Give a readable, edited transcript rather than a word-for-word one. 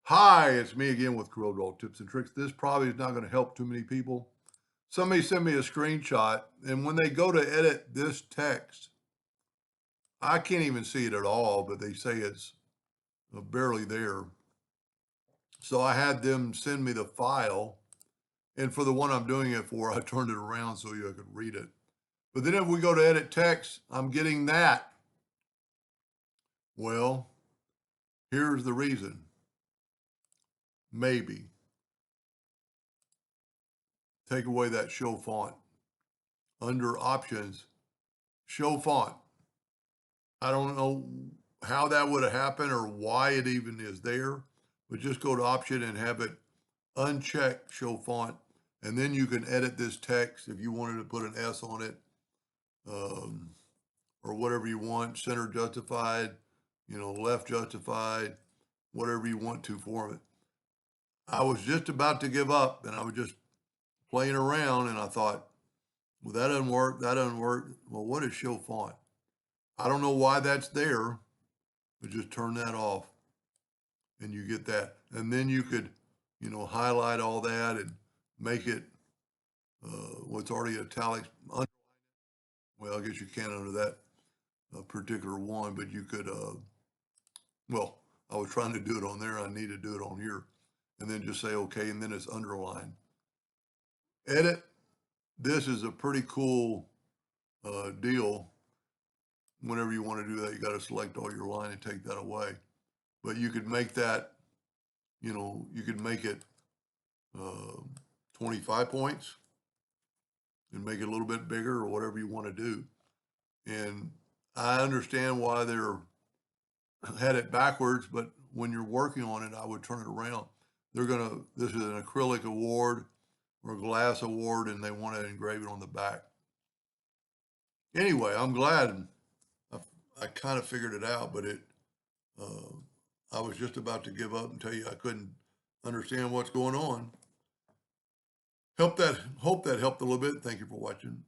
Hi, it's me again with Corel tips and tricks. This probably is not going to help too many people. Somebody sent me a screenshot, and when they go to edit this text, I can't even see it at all, but they say it's barely there. So I had them send me the file, and for the one I'm doing it for, I turned it around so you could read it. But then if we go to edit text, I'm getting that. Well, here's the reason. Maybe. Take away that show font. Under options, show font. I don't know how that would have happened or why it even is there, but just go to option and have it uncheck show font. And then you can edit this text if you wanted to put an S on it, um, or whatever you want, center justified, left justified, whatever you want to for it. I was just about to give up and I was just playing around and I thought, well, that doesn't work. That doesn't work. Well, what is show font? I don't know why that's there, but just turn that off and you get that. And then you could, highlight all that and make it what's already italics. Well, I guess you can't under that particular one, but you could, well, I was trying to do it on there. I need to do it on here. And then just say okay, and then it's underlined. Edit. This is a pretty cool deal. Whenever you want to do that, you got to select all your line and take that away. But you could make that, you could make it uh, 25 points and make it a little bit bigger or whatever you want to do. And I understand why they're had it backwards, but when you're working on it, I would turn it around. This is an acrylic award or a glass award, and they want to engrave it on the back. Anyway, I'm glad I kind of figured it out, but uh, I was just about to give up and tell you I couldn't understand what's going on. Hope that helped a little bit. Thank you for watching.